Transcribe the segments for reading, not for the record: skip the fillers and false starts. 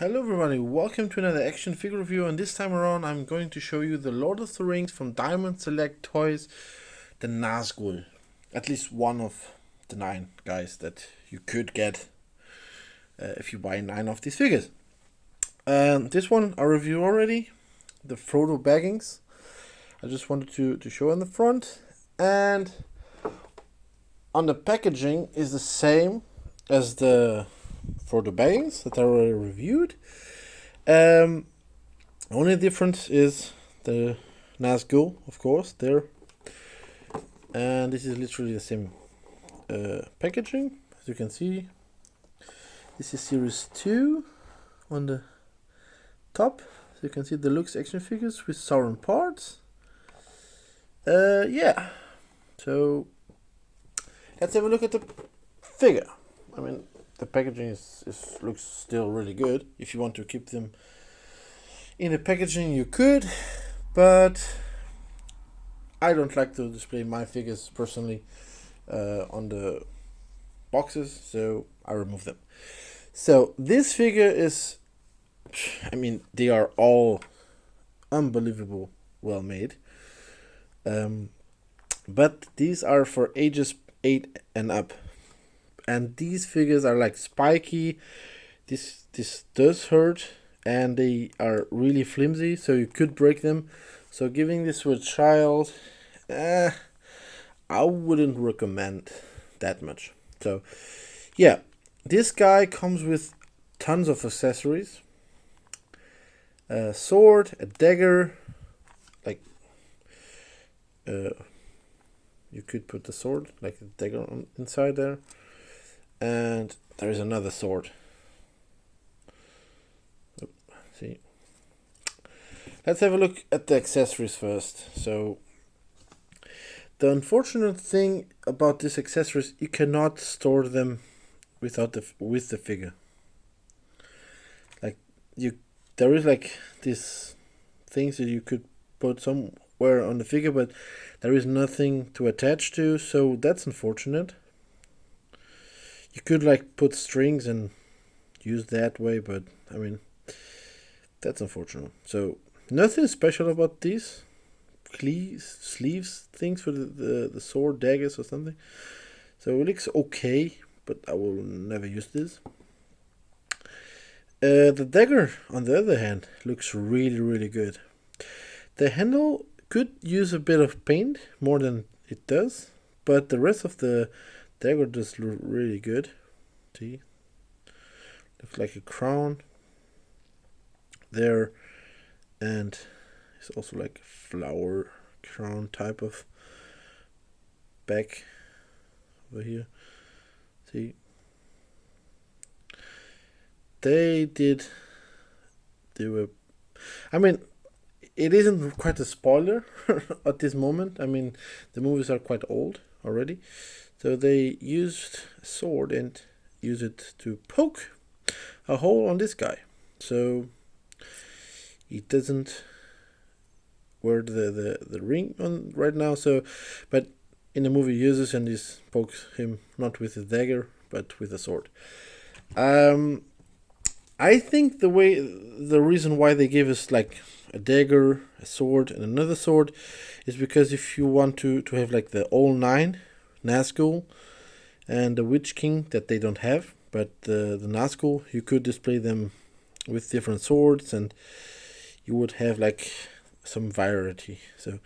Hello everybody, welcome to another action figure review, and this time around I'm going to show you the Lord of the Rings from Diamond Select Toys, the Nazgul. At least one of the 9 guys that you could get if you buy 9 of these figures. This one I reviewed already, the Frodo Baggings. I just wanted to show on the front, and on the packaging is the same as the Frodo Baggings that I already reviewed. Only difference is the Nazgul, of course, there. And this is literally the same packaging. As you can see, this is Series 2 on the top. So you can see deluxe action figures with Sauron parts. Yeah. So let's have a look at the figure. I mean, the packaging looks still really good. If you want to keep them in the packaging, you could, but I don't like to display my figures personally on the boxes, so I remove them. So this figure is, I mean, they are all unbelievable well made, but these are for ages 8 and up. And these figures are like spiky. This does hurt, and they are really flimsy, so you could break them. So giving this to a child, I wouldn't recommend that much. So yeah, this guy comes with tons of accessories. A sword, a dagger, like you could put the sword, like the dagger inside there. And there is another sword. See. Let's have a look at the accessories first. So the unfortunate thing about these accessories, you cannot store them with the figure. Like there is like these things that you could put somewhere on the figure, but there is nothing to attach to, so that's unfortunate. You could like put strings and use that way, but I mean, that's unfortunate. So nothing special about these sleeves things for the sword, daggers or something. So it looks okay, but I will never use this. The dagger, on the other hand, looks really good. The handle could use a bit of paint more than it does, but the rest of the dagger does look really good. See, looks like a crown there, and it's also like a flower crown type of back over here. See, they did do a, I mean, it isn't quite a spoiler at this moment. I mean, the movies are quite old already, so they used a sword and use it to poke a hole on this guy, so he doesn't wear the ring on right now. So, but in the movie, he uses and this pokes him not with a dagger but with a sword. I think the reason why they gave us like a dagger, a sword, and another sword is because if you want to have like the all 9 Nazgul and the Witch King that they don't have, but the Nazgul, you could display them with different swords and you would have like some variety. So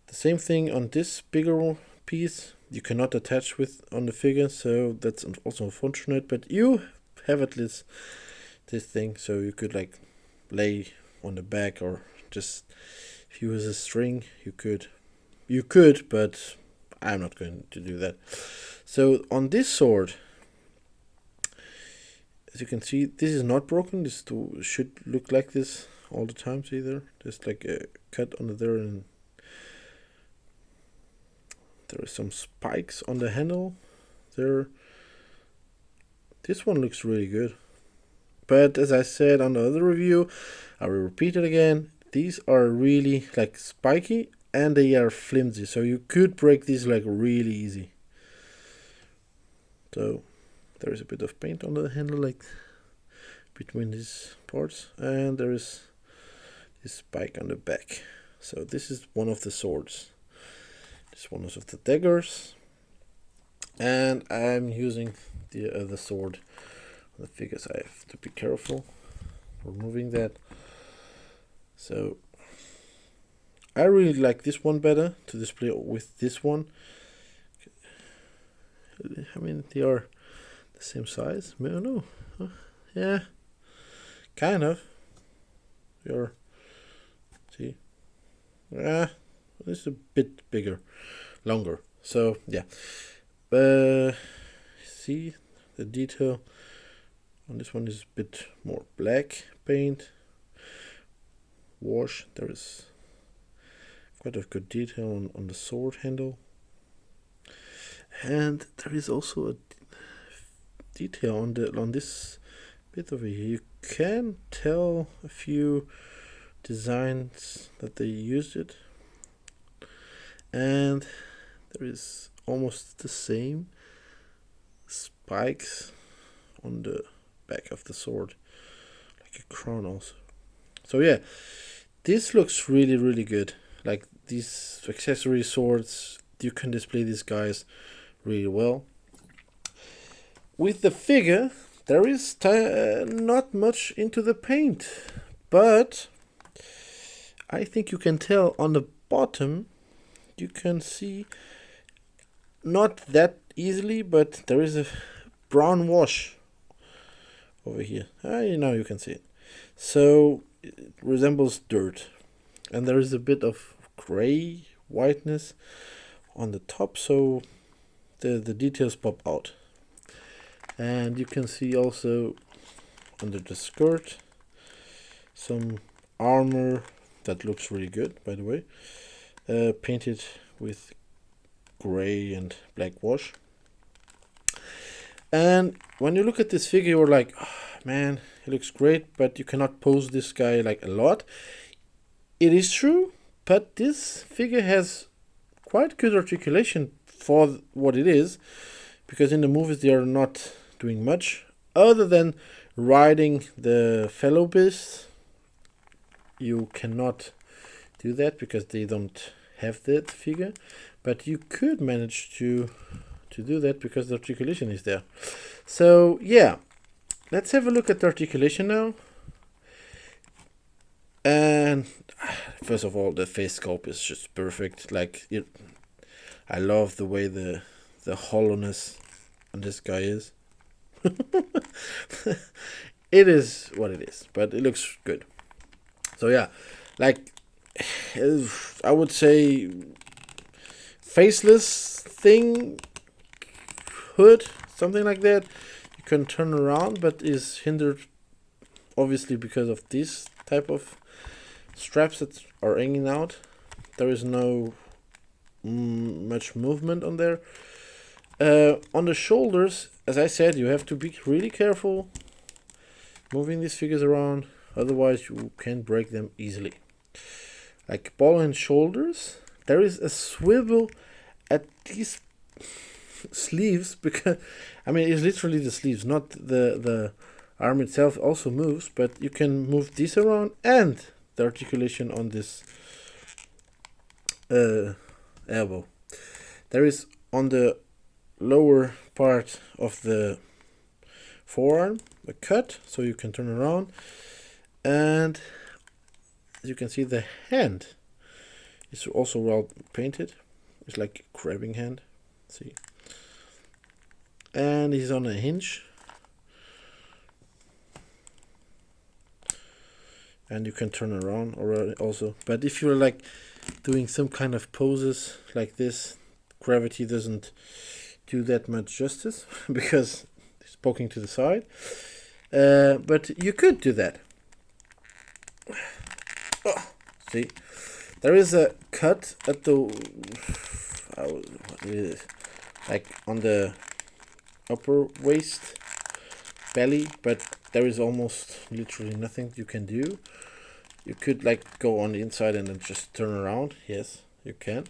the same thing on this bigger piece, you cannot attach with on the figure, so that's also unfortunate, but you have at least this thing, so you could like lay on the back, or just if you use a string, you could, but I'm not going to do that. So on this sword, as you can see, this is not broken. This should look like this all the time. See there? There's like a cut under there, and there are some spikes on the handle there. This one looks really good. But as I said on the other review, I will repeat it again. These are really like spiky and they are flimsy, so you could break these like really easy. So there is a bit of paint on the handle, like between these parts, and there is this spike on the back. So this is one of the swords. This is one of the daggers, and I'm using the sword on the figures. I have to be careful removing that. So I really like this one better to display with this one. I mean, they are the same size. No, yeah, kind of. They are. See, yeah, it's a bit bigger, longer. So yeah, see the detail on this one is a bit more black paint. Wash. There is quite a good detail on the sword handle, and there is also a detail on this bit over here. You can tell a few designs that they used it, and there is almost the same spikes on the back of the sword, like a crown also. So yeah, this looks really, really good. Like these accessory swords, you can display these guys really well. With the figure, there is not much into the paint, but I think you can tell on the bottom, you can see, not that easily, but there is a brown wash over here. Now you can see it. So it resembles dirt, and there is a bit of gray whiteness on the top, so the details pop out. And you can see also under the skirt some armor that looks really good, by the way, painted with gray and black wash. And when you look at this figure, you're like, oh, man, it looks great, but you cannot pose this guy like a lot. It is true, but this figure has quite good articulation for what it is, because in the movies they are not doing much other than riding the fellow beasts. You cannot do that because they don't have that figure, but you could manage to do that because the articulation is there. So yeah, let's have a look at the articulation now. And first of all, the face sculpt is just perfect. Like I love the way the hollowness on this guy is. It is what it is, but it looks good. So yeah, like I would say faceless thing, hood, something like that. You can turn around, but is hindered obviously because of this type of straps that are hanging out. There is no much movement on there. On the shoulders, as I said, you have to be really careful moving these figures around, otherwise you can break them easily. Like ball and shoulders, there is a swivel at these sleeves, because I mean it's literally the sleeves, not the arm itself also moves, but you can move this around, and the articulation on this elbow. There is on the lower part of the forearm a cut, so you can turn around, and as you can see, the hand is also well painted. It's like a grabbing hand. See, and he's on a hinge, and you can turn around already also. But if you're like doing some kind of poses like this, gravity doesn't do that much justice because it's poking to the side. But you could do that. Oh, see, there is a cut at the like on the upper waist belly, but there is almost literally nothing you can do. You could like go on the inside and then just turn around. Yes, you can.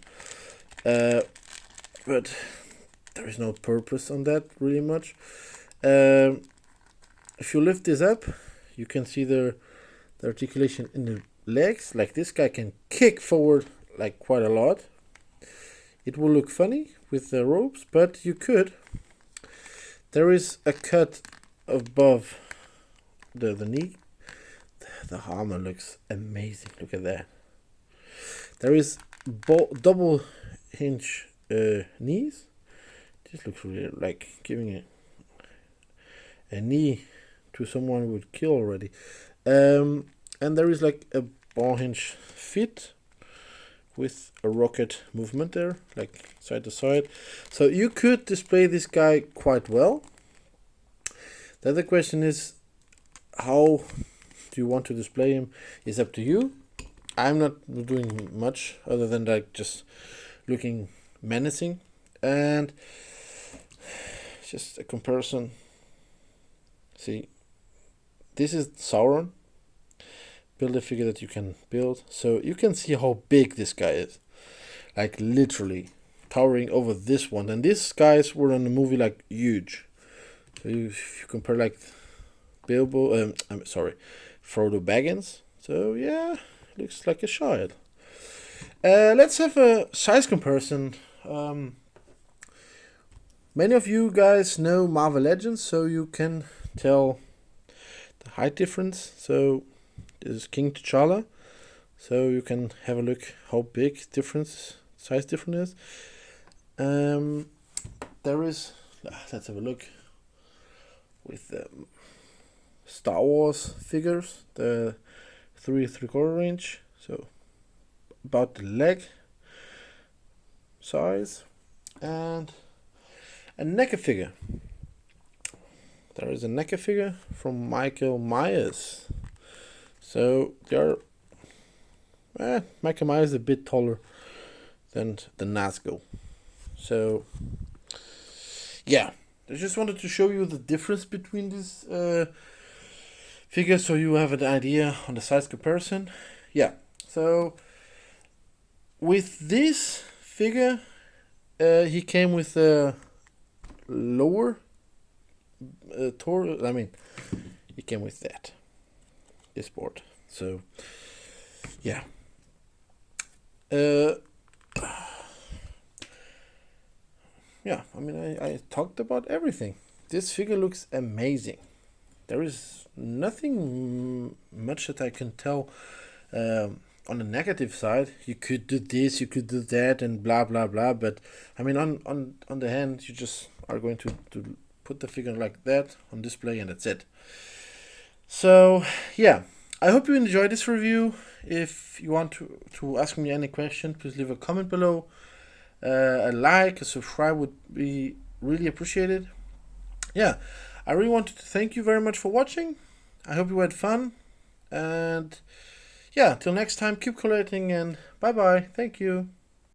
But there is no purpose on that really much. If you lift this up, You can see the articulation in the legs. Like this guy can kick forward like quite a lot. It will look funny with the ropes, but you could. There is a cut above the knee. The armor looks amazing. Look at that. There is double hinge knees. This looks really like giving a knee to someone who would kill already. And there is like a ball hinge feet with a rocket movement there, like side to side. So you could display this guy quite well. The other question is, how do you want to display him? Is up to you. I'm not doing much other than like just looking menacing, and just a comparison. See, this is Sauron. Build a figure that you can build, so you can see how big this guy is, like literally towering over this one. And these guys were in the movie like huge. So if you compare like Frodo Baggins. So yeah, looks like a child. Let's have a size comparison. Many of you guys know Marvel Legends, so you can tell the height difference. So this is King T'Challa, so you can have a look how big size difference is. There is, let's have a look with the Star Wars figures, the 3¾ inch, so about the leg size, and a NECA figure. There is a NECA figure from Michael Myers. So Michael Myers is a bit taller than the Nazgul. So yeah, I just wanted to show you the difference between these figures, so you have an idea on the size comparison. Yeah, so with this figure, he came with a lower torso. I mean, he came with this board. So yeah, yeah. I mean, I talked about everything. This figure looks amazing. There is nothing much that I can tell on the negative side. You could do this, you could do that, and blah blah blah. But I mean, on the hand, you just are going to put the figure like that on display, and that's it. So yeah, I hope you enjoyed this review. If you want to ask me any question, please leave a comment below. A like, a subscribe would be really appreciated. Yeah, I really wanted to thank you very much for watching. I hope you had fun. And yeah, till next time, keep collecting, and bye bye. Thank you.